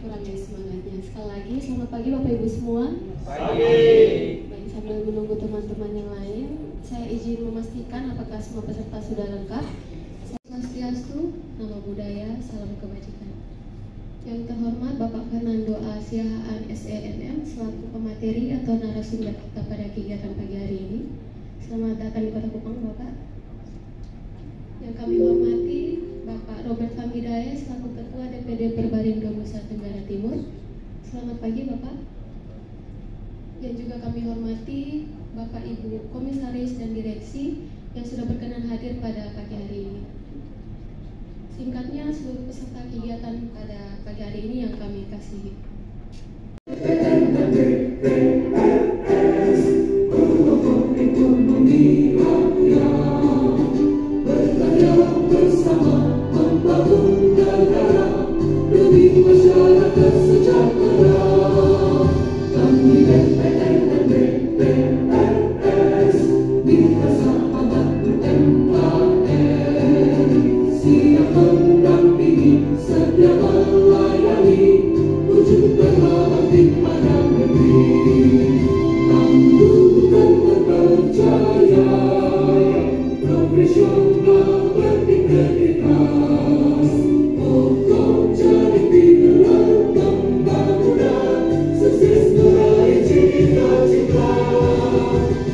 Kurangnya semangatnya. Sekali lagi, selamat pagi Bapak Ibu semua. Pagi. Baik, sambil menunggu teman-teman yang lain, saya izin memastikan apakah semua peserta sudah lengkap. Swastiastu, nama budaya, salam kebajikan. Yang terhormat Bapak Fernando A. Siahaan SEMM selaku pemateri atau narasumber kita pada kegiatan pagi hari ini. Selamat datang di Kota Kupang, Bapak. Yang kami hormati Bapak Robert Famidaya selaku Ketua DPD Perbarindo Nusa Tenggara Timur. Selamat pagi Bapak. Yang juga kami hormati Bapak Ibu Komisaris dan Direksi yang sudah berkenan hadir pada pagi hari ini. Singkatnya seluruh peserta kegiatan pada pagi hari ini yang kami kasihi. Bersama membangun negara demi masyarakat sejahtera. Kami DPR dan BPRS mitra sahabat UMKM, siap mendampingi, sedia melayani, wujudkan hati pada negeri. Tangguh dan terpercaya, profesional berintegritas, pokok jadi pilar pembangunan, sukses meraih cita-cita.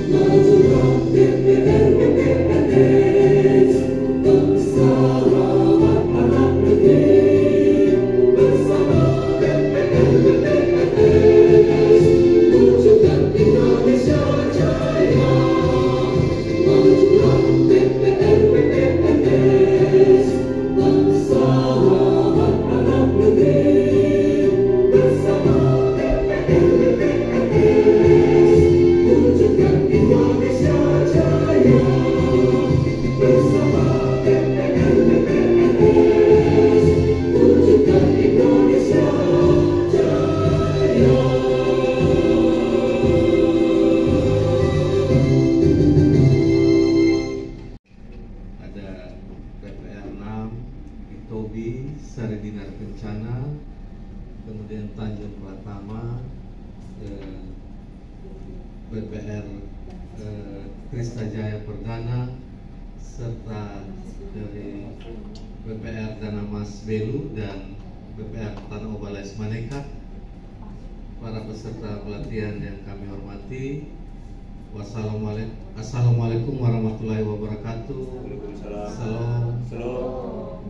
Majulah DPR BPRS, bersahabat anak negeri. Bersama DPR BPRS, wujudkan Indonesia jaya. Majulah DPR BPRS, bersahabat anak negeri. Bersama DPR BPRS, wujudkan Indonesia jaya. Bersama DPR BPRS, wujudkan Indonesia jaya. Ada BPR 6, Itobi, Saridinar Kencana, kemudian Tanjung Pratama, BPR Krista Jaya Perdana, serta dari BPR Dana Mas Belu dan BPR Tanah Obalais Maneka. Para peserta pelatihan yang kami hormati, Assalamualaikum warahmatullahi wabarakatuh. Salam.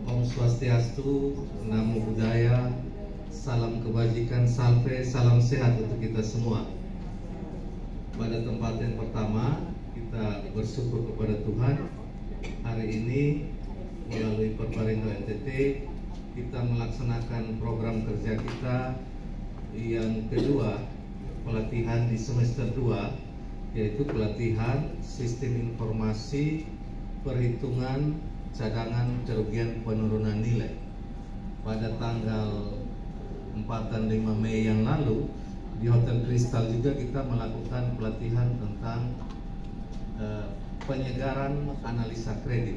Om Swastiastu, Namo Buddhaya, salam kebajikan, salam sehat untuk kita semua. Pada tempat yang pertama, kita bersyukur kepada Tuhan. Hari ini melalui Perbarindo NTT kita melaksanakan program kerja kita yang kedua, pelatihan di semester 2, yaitu pelatihan Sistem Informasi Perhitungan Cadangan Kerugian Penurunan Nilai. Pada tanggal 4 dan 5 Mei yang lalu di Hotel Kristal juga kita melakukan pelatihan tentang penyegaran analisa kredit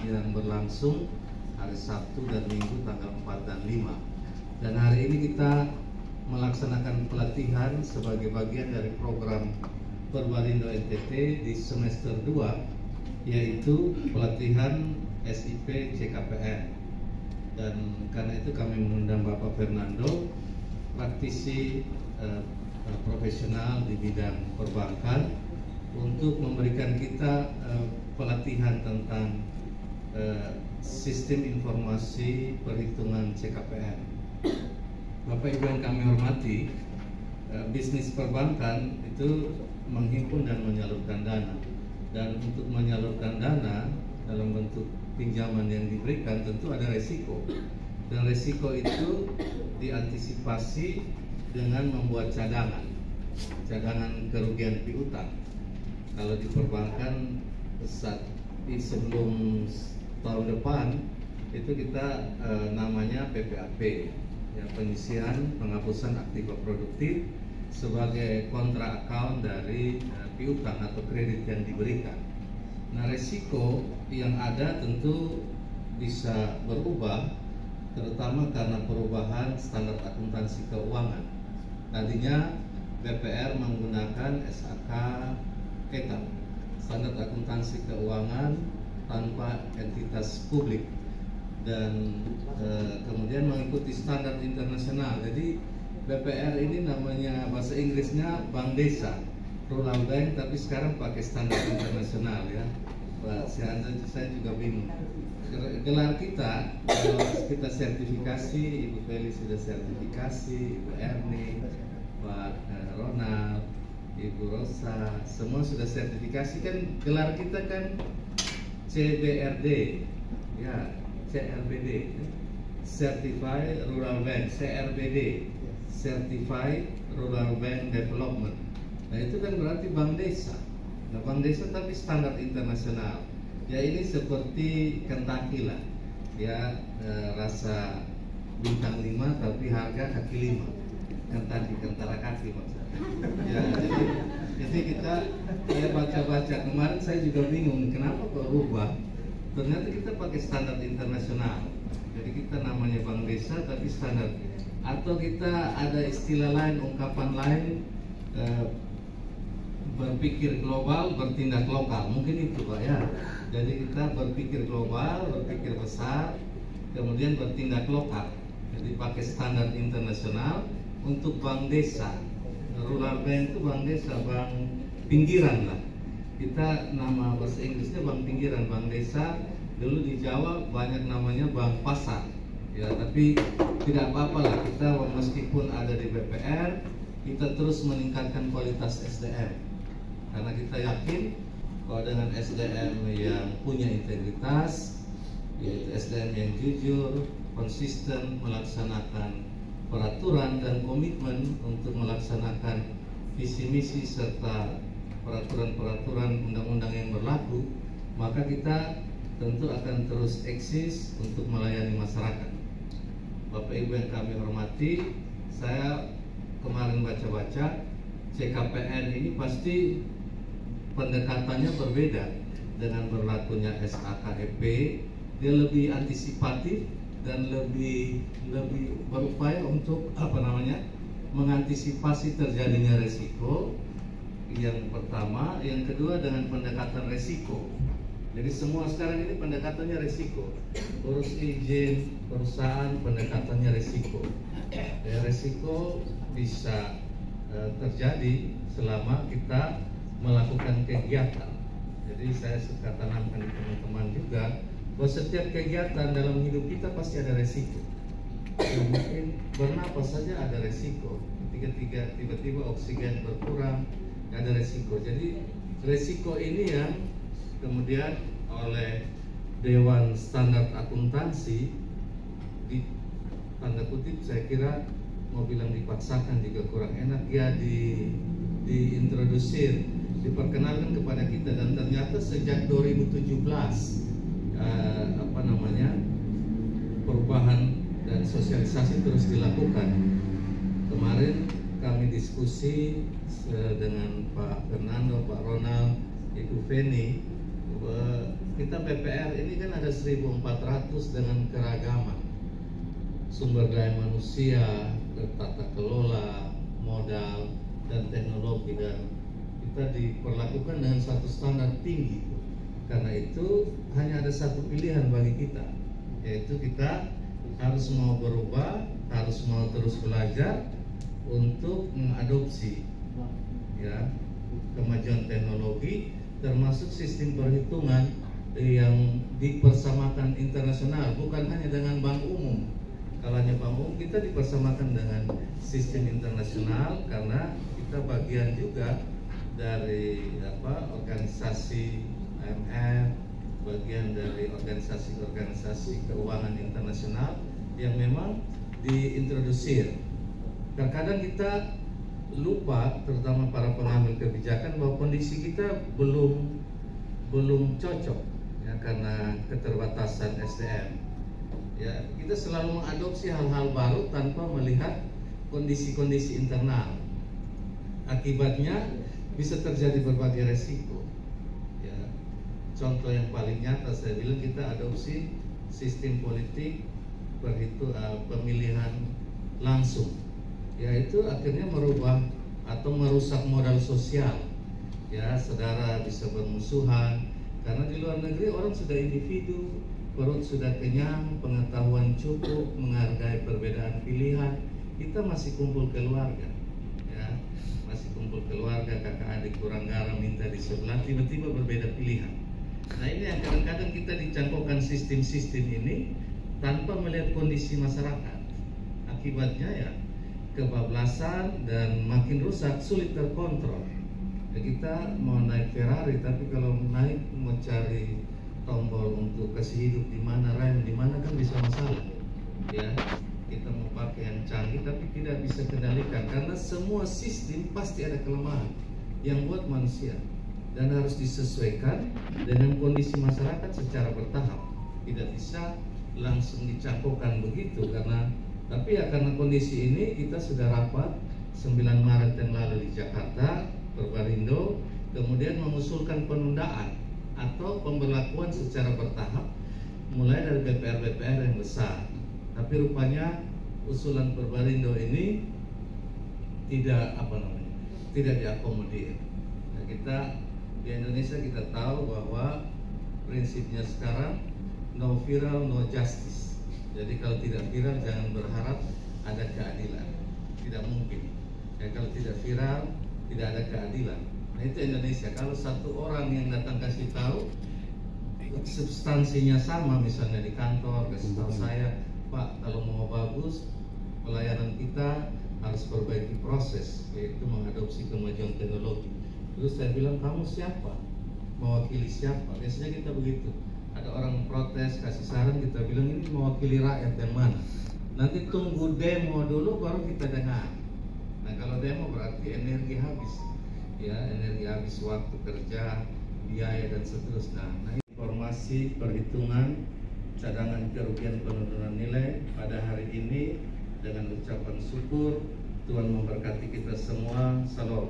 yang berlangsung hari Sabtu dan Minggu tanggal 4 dan 5. Dan hari ini kita melaksanakan pelatihan sebagai bagian dari program Perbarindo NTT di semester 2, yaitu pelatihan SIP CKPN. Dan karena itu kami mengundang Bapak Fernando, praktisi profesional di bidang perbankan, untuk memberikan kita pelatihan tentang sistem informasi perhitungan CKPN. Bapak Ibu yang kami hormati, bisnis perbankan itu menghimpun dan menyalurkan dana, dan untuk menyalurkan dana dalam bentuk pinjaman yang diberikan tentu ada resiko, dan resiko itu diantisipasi dengan membuat cadangan kerugian piutang. Kalau di perbankan sebelum tahun depan itu kita namanya PPAP, ya, penyisihan penghapusan aktiva produktif sebagai kontra account dari piutang atau kredit yang diberikan. Nah, resiko yang ada tentu bisa berubah, terutama karena perubahan standar akuntansi keuangan. Tadinya BPR menggunakan SAK ETA, standar akuntansi keuangan tanpa entitas publik, dan kemudian mengikuti standar internasional. Jadi BPR ini namanya bahasa Inggrisnya Bank Desa, Rural Bank, tapi sekarang pakai standar internasional, ya. Pak, saya juga bingung. Gelar kita, kita sertifikasi, Ibu Feli sudah sertifikasi, Ibu Erni, Pak Ronald, Ibu Rosa, semua sudah sertifikasi. Kan gelar kita kan CBRD, ya, CRBD, Certified Rural Bank, CRBD, Certified Rural Bank Development. Nah, itu kan berarti bank desa. Nah, bank desa tapi standar internasional. Ya, ini seperti Kentucky lah, ya, rasa bintang 5 tapi harga kaki 5. Kentucky, kentara kaki maksudnya. Ya, jadi kita ya baca-baca kemarin, saya juga bingung kenapa kok rubah. Ternyata kita pakai standar internasional. Jadi kita namanya bank desa tapi standar. Atau kita ada istilah lain, ungkapan lain, berpikir global, bertindak lokal. Mungkin itu, Pak, ya. Jadi kita berpikir global, berpikir besar, kemudian bertindak lokal. Jadi pakai standar internasional untuk bank desa. Rural Bank itu bank desa, bank pinggiran lah. Kita nama bahasa Inggrisnya bank pinggiran, bank desa. Dulu di Jawa banyak namanya bank pasar. Ya, tapi tidak apa-apa lah, kita meskipun ada di BPR, kita terus meningkatkan kualitas SDM. Karena kita yakin bahwa dengan SDM yang punya integritas, yaitu SDM yang jujur, konsisten melaksanakan peraturan dan komitmen untuk melaksanakan visi misi serta peraturan-peraturan undang-undang yang berlaku, maka kita tentu akan terus eksis untuk melayani masyarakat. Bapak Ibu yang kami hormati, saya kemarin baca-baca CKPN ini pasti pendekatannya berbeda dengan berlakunya SAKEP. Dia lebih antisipatif dan lebih berupaya untuk mengantisipasi terjadinya resiko. Yang pertama, yang kedua dengan pendekatan resiko. Jadi semua sekarang ini pendekatannya resiko. Urus izin perusahaan, pendekatannya resiko. Ya, resiko bisa terjadi selama kita melakukan kegiatan. Jadi saya suka tanamkan di teman-teman juga bahwa setiap kegiatan dalam hidup kita pasti ada resiko. Ya, mungkin bernapas saja ada resiko. Ketika tiba-tiba oksigen berkurang, ada resiko. Jadi resiko ini yang kemudian oleh Dewan Standar Akuntansi di tanda kutip, saya kira mau bilang dipaksakan juga kurang enak, ya, diintrodusir, diperkenalkan kepada kita. Dan ternyata sejak 2017 perubahan dan sosialisasi terus dilakukan. Kemarin kami diskusi dengan Pak Fernando, Pak Ronald, Ibu Feni. Kita BPR ini kan ada 1.400 dengan keragaman sumber daya manusia, tata kelola, modal, dan teknologi, dan kita diperlakukan dengan satu standar tinggi. Karena itu hanya ada satu pilihan bagi kita, yaitu kita harus mau berubah, harus mau terus belajar untuk mengadopsi, ya, kemajuan teknologi, termasuk sistem perhitungan yang dipersamakan internasional, bukan hanya dengan bank umum. Kalau hanya bank umum, kita dipersamakan dengan sistem internasional karena kita bagian juga dari organisasi IMF, bagian dari organisasi keuangan internasional yang memang diintrodusir. Terkadang kita lupa, terutama para pengambil kebijakan, bahwa kondisi kita belum cocok ya, karena keterbatasan SDM. Ya, kita selalu mengadopsi hal-hal baru tanpa melihat kondisi-kondisi internal. Akibatnya bisa terjadi berbagai resiko. Ya, contoh yang paling nyata saya bilang, kita adopsi sistem politik pemilihan langsung, yaitu akhirnya merubah atau merusak modal sosial. Ya, saudara bisa bermusuhan karena di luar negeri orang sudah individu, perut sudah kenyang, pengetahuan cukup, menghargai perbedaan pilihan. Kita masih kumpul keluarga, ya, masih kumpul keluarga, kakak adik kurang garam minta di sebelah, tiba-tiba berbeda pilihan. Nah, ini yang kadang-kadang kita dicangkokkan sistem-sistem ini tanpa melihat kondisi masyarakat. Akibatnya ya kebablasan dan makin rusak, sulit terkontrol. Ya, kita mau naik Ferrari, tapi kalau naik mau cari tombol untuk kasih hidup di mana, rem di mana, kan bisa masalah. Ya, kita mau pakai yang canggih tapi tidak bisa kendalikan karena semua sistem pasti ada kelemahan yang buat manusia dan harus disesuaikan dengan kondisi masyarakat secara bertahap. Tidak bisa langsung dicangkokkan begitu karena kondisi ini kita sudah rapat 9 Maret yang lalu di Jakarta, Perbarindo, kemudian mengusulkan penundaan atau pemberlakuan secara bertahap mulai dari BPR yang besar. Tapi rupanya usulan Perbarindo ini tidak diakomodir. Nah, kita di Indonesia kita tahu bahwa prinsipnya sekarang no viral no justice. Jadi kalau tidak viral jangan berharap ada keadilan. Tidak mungkin. Ya, kalau tidak viral tidak ada keadilan. Nah, itu Indonesia. Kalau satu orang yang datang kasih tahu substansinya sama, misalnya di kantor kasih tahu saya, Pak, kalau mau bagus pelayanan kita harus perbaiki proses, yaitu mengadopsi kemajuan teknologi. Terus saya bilang, kamu siapa? Mewakili siapa? Biasanya kita begitu. Ada orang protes, kasih saran, kita bilang ini mewakili rakyat yang mana? Nanti tunggu demo dulu baru kita dengar. Nah, kalau demo berarti energi habis, ya, energi habis, waktu kerja, biaya dan seterusnya. Nah, informasi perhitungan cadangan kerugian penurunan nilai pada hari ini dengan ucapan syukur. Tuhan memberkati kita semua. Salam.